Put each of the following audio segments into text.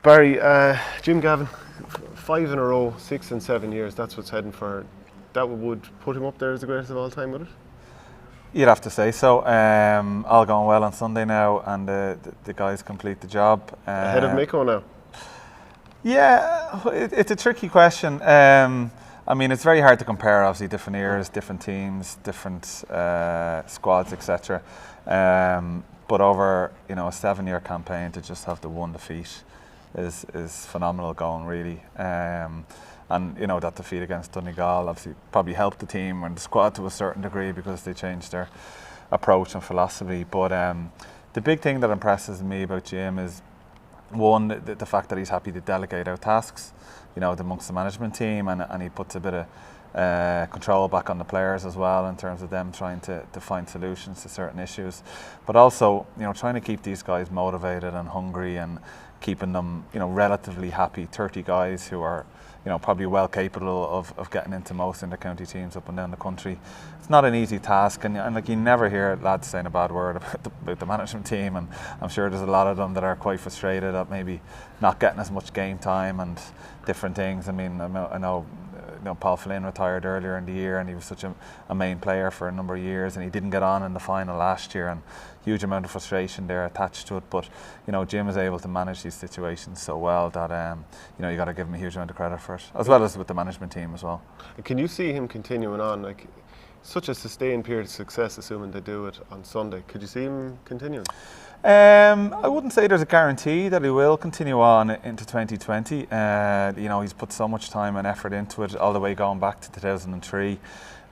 Barry, Jim Gavin, 5 in a row, 6 and 7 years. That's what's heading for. That would put him up there as the greatest of all time, would it? You'd have to say so. All going well on Sunday now, and the guys complete the job. Ahead of Miko now. Yeah, it's a tricky question. I mean, it's very hard to compare. Obviously, different eras, different teams, different squads, etc. But over a 7-year campaign to just have the one defeat is phenomenal going, really. And that defeat against Donegal obviously probably helped the team and the squad to a certain degree because they changed their approach and philosophy. But the big thing that impresses me about Jim is, one, the fact that he's happy to delegate out tasks, amongst the management team, and he puts a bit of control back on the players as well in terms of them trying to find solutions to certain issues. But also, trying to keep these guys motivated and hungry and keeping them, relatively happy. 30 guys who are, probably well capable of getting into most inter-county teams up and down the country. It's not an easy task, and like you never hear lads saying a bad word about the management team, and I'm sure there's a lot of them that are quite frustrated at maybe not getting as much game time and different things. I mean, I know Paul Flynn retired earlier in the year, and he was such a main player for a number of years, and he didn't get on in the final last year, and huge amount of frustration there attached to it. But Jim is able to manage these situations so well that you got to give him a huge amount of credit for it, as well as with the management team as well. And can you see him continuing on, like such a sustained period of success, assuming they do it on Sunday? Could you see him continuing? I wouldn't say there's a guarantee that he will continue on into 2020. He's put so much time and effort into it, all the way going back to 2003.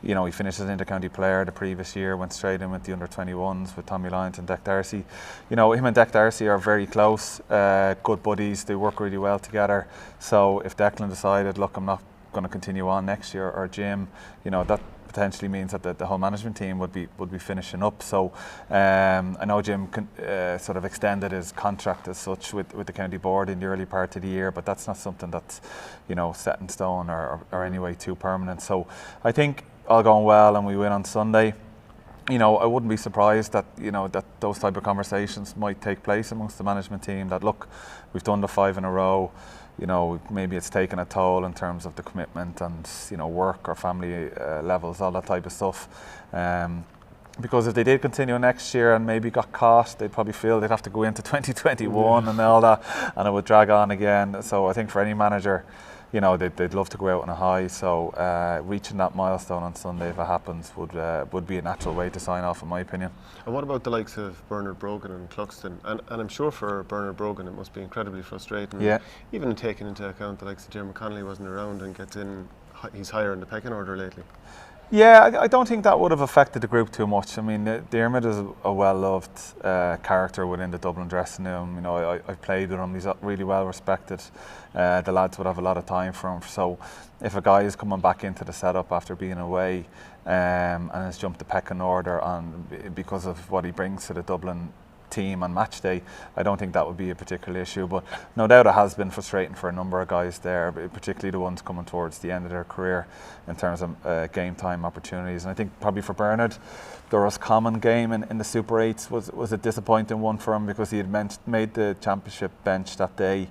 He finished as inter-county player the previous year, went straight in with the under-21s with Tommy Lyons and Dec Darcy. Him and Dec Darcy are very close, good buddies. They work really well together. So if Declan decided, look, I'm not going to continue on next year, or Jim, that potentially means that the whole management team would be finishing up. So I know Jim sort of extended his contract as such with the county board in the early part of the year, but that's not something that's set in stone or anyway too permanent. So I think all going well and we win on Sunday, I wouldn't be surprised that that those type of conversations might take place amongst the management team, that look, we've done the 5 in a row, maybe it's taken a toll in terms of the commitment and work or family levels, all that type of stuff. Because if they did continue next year and maybe got caught, they'd probably feel they'd have to go into 2021 and all that, and it would drag on again. So I think for any manager, they'd love to go out on a high. So reaching that milestone on Sunday, if it happens, would be a natural way to sign off, in my opinion. And what about the likes of Brogan and Cluxton? And I'm sure for Bernard Brogan it must be incredibly frustrating. Yeah. Even taking into account the likes of Jim Connolly wasn't around and gets in, he's higher in the pecking order lately. Yeah, I don't think that would have affected the group too much. I mean, Diarmid is a well-loved character within the Dublin dressing room. I've played with him. He's really well respected. The lads would have a lot of time for him. So if a guy is coming back into the setup after being away and has jumped the pecking order because of what he brings to the Dublin team on match day, I don't think that would be a particular issue. But no doubt it has been frustrating for a number of guys there, particularly the ones coming towards the end of their career in terms of game time opportunities. And I think probably for Bernard, the Roscommon game in the Super 8s was a disappointing one for him, because he had made the championship bench that day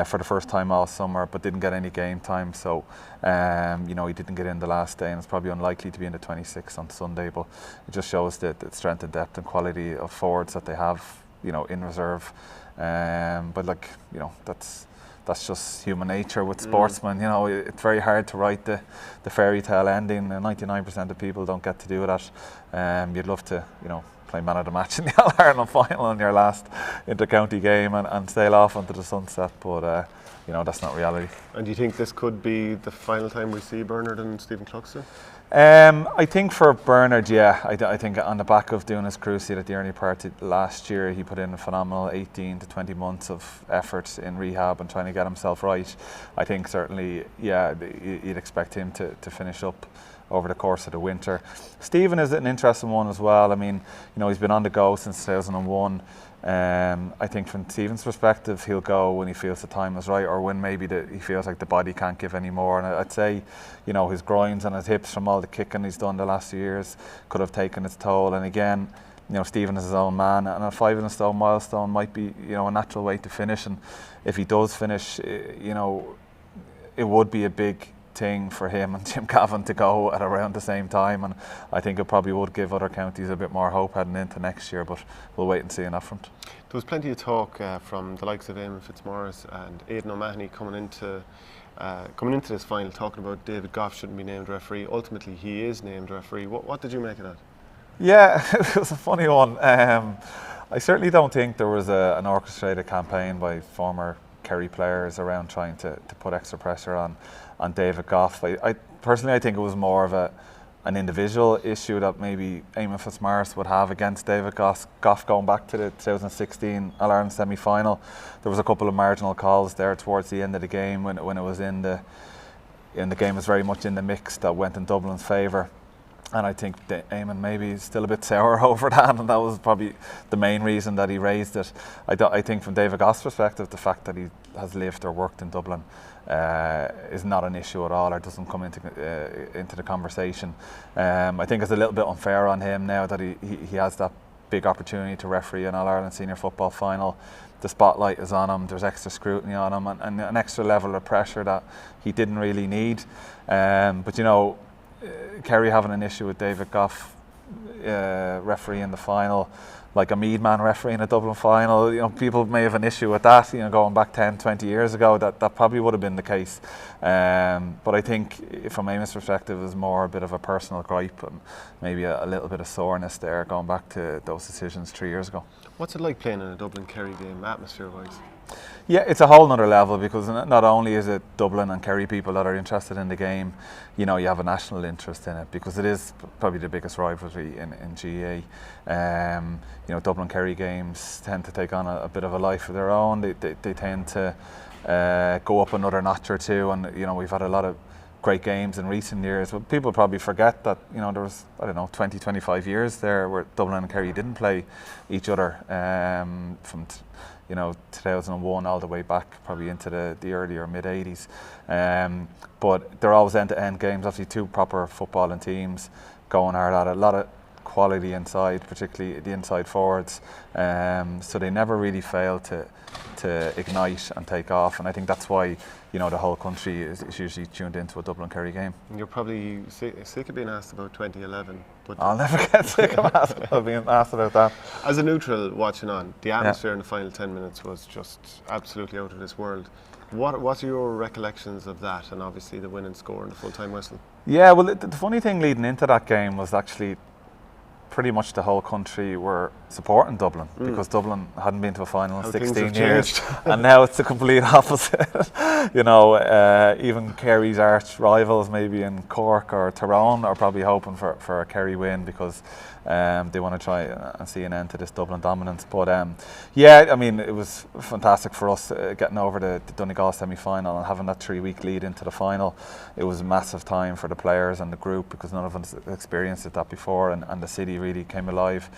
for the first time all summer, but didn't get any game time. So he didn't get in the last day, and it's probably unlikely to be in the 26th on Sunday. But it just shows the strength and depth and quality of forwards that they have, in reserve. But that's just human nature with sportsmen. It's very hard to write the fairy tale ending, and 99% of people don't get to do that. You'd love to, play man of the match in the All-Ireland final in your last inter-county game and sail off into the sunset, but that's not reality. And do you think this could be the final time we see Bernard and Stephen Cluxton? I think for Bernard, yeah. I think on the back of doing his crusade at the early part of last year, he put in a phenomenal 18 to 20 months of effort in rehab and trying to get himself right. I think certainly, yeah, you'd expect him to finish up over the course of the winter. Stephen is an interesting one as well. I mean, he's been on the go since 2001. I think from Stephen's perspective, he'll go when he feels the time is right, or when maybe he feels like the body can't give any more. And I'd say, his groins and his hips from all the kicking he's done the last few years could have taken its toll. And again, Stephen is his own man, and a 5 stone milestone might be, a natural way to finish. And if he does finish, it would be a big thing for him and Jim Gavin to go at around the same time, and I think it probably would give other counties a bit more hope heading into next year, but we'll wait and see on that front. There was plenty of talk from the likes of Eamonn Fitzmaurice and Aidan O'Mahony coming into this final, talking about David Gough shouldn't be named referee. Ultimately he is named referee. What did you make of that? Yeah, it was a funny one. I certainly don't think there was an orchestrated campaign by former Kerry players around trying to put extra pressure on David Gough. I personally think it was more of an individual issue that maybe Eamonn Fitzmaurice would have against David Gough going back to the 2016 All-Ireland semi-final. There was a couple of marginal calls there towards the end of the game when it was in the game was very much in the mix that went in Dublin's favour. And I think Eamonn maybe is still a bit sour over that, and that was probably the main reason that he raised it. I think from David Gough's perspective, the fact that he has lived or worked in Dublin is not an issue at all, or doesn't come into the conversation. I think it's a little bit unfair on him now that he has that big opportunity to referee an All-Ireland senior football final. The spotlight is on him, there's extra scrutiny on him, and an extra level of pressure that he didn't really need. But Kerry having an issue with David Gough refereeing the final, like a Mead man refereeing a Dublin final, people may have an issue with that, going back 10, 20 years ago, that probably would have been the case. But I think from Eamonn's perspective, it was more a bit of a personal gripe and maybe a little bit of soreness there going back to those decisions 3 years ago. What's it like playing in a Dublin-Kerry game, atmosphere-wise? Yeah, it's a whole nother level, because not only is it Dublin and Kerry people that are interested in the game, you have a national interest in it, because it is probably the biggest rivalry in GAA. Dublin-Kerry games tend to take on a bit of a life of their own. They tend to go up another notch or two, and we've had a lot of great games in recent years. But people probably forget that there was 20, 25 years there where Dublin and Kerry didn't play each other from 2001 all the way back probably into the early or mid 80s. But they're always end-to-end games, obviously two proper footballing teams going hard at it. A lot of quality inside, particularly the inside forwards. So they never really fail to ignite and take off, and I think that's why the whole country is usually tuned into a Dublin-Kerry game. You're probably sick of being asked about 2011. But I'll never get sick of being asked about that. As a neutral watching on, the atmosphere in the final 10 minutes was just absolutely out of this world. What are your recollections of that, and obviously the winning score and the full-time whistle? Yeah, well, the funny thing leading into that game was actually pretty much the whole country were supporting Dublin, because Dublin hadn't been to a final in 16 years, and now it's the complete opposite. Even Kerry's arch rivals, maybe in Cork or Tyrone, are probably hoping for a Kerry win, because they want to try and see an end to this Dublin dominance. But it was fantastic for us getting over the Donegal semi-final and having that 3-week lead into the final. It was a massive time for the players and the group, because none of us experienced that before, and the city really came alive.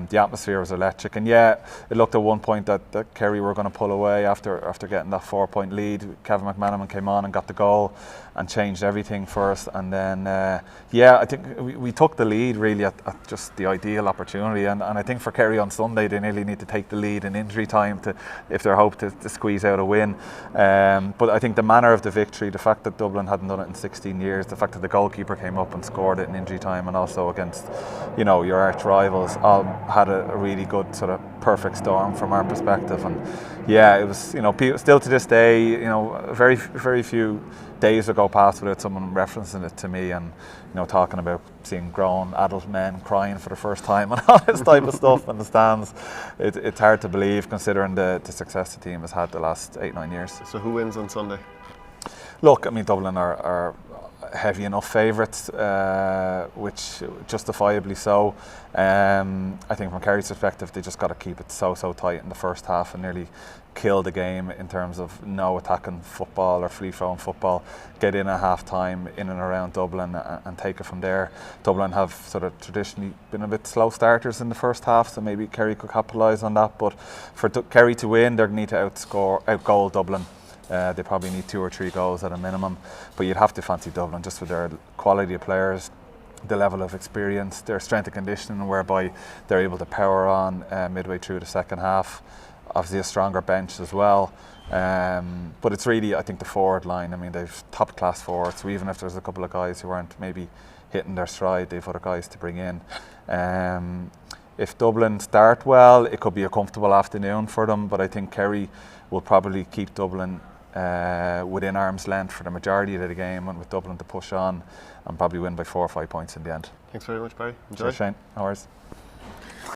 The atmosphere was electric, and it looked at one point that Kerry were going to pull away after getting that 4-point lead. Kevin McManaman came on and got the goal and changed everything for us, and then I think we took the lead really at just the ideal opportunity, and I think for Kerry on Sunday they nearly need to take the lead in injury time if they're hoped to squeeze out a win. But I think the manner of the victory, the fact that Dublin hadn't done it in 16 years, the fact that the goalkeeper came up and scored it in injury time, and also against your arch rivals, all had a really good sort of perfect storm from our perspective. And it was still to this day, very very few days ago past without someone referencing it to me, and talking about seeing grown adult men crying for the first time and all this type of stuff in the stands. It's hard to believe, considering the success the team has had the last 8-9 years. So who wins on Sunday? Look, I mean, Dublin are heavy enough favourites, which justifiably so. I think from Kerry's perspective, they just got to keep it so tight in the first half and nearly kill the game in terms of no attacking football or free-flowing football. Get in at half-time in and around Dublin and take it from there. Dublin have sort of traditionally been a bit slow starters in the first half, so maybe Kerry could capitalise on that. But for Kerry to win, they need to outgoal Dublin. They probably need 2 or 3 goals at a minimum, but you'd have to fancy Dublin just with their quality of players, the level of experience, their strength and conditioning, whereby they're able to power on midway through the second half. Obviously a stronger bench as well. But it's really, I think, the forward line. I mean, they've top class forwards, so even if there's a couple of guys who aren't maybe hitting their stride, they've other guys to bring in. If Dublin start well, it could be a comfortable afternoon for them, but I think Kerry will probably keep Dublin within arm's length for the majority of the game, and with Dublin to push on and probably win by 4 or 5 points in the end. Thanks very much, Barry. Enjoy. Cheers, Shane. No worries.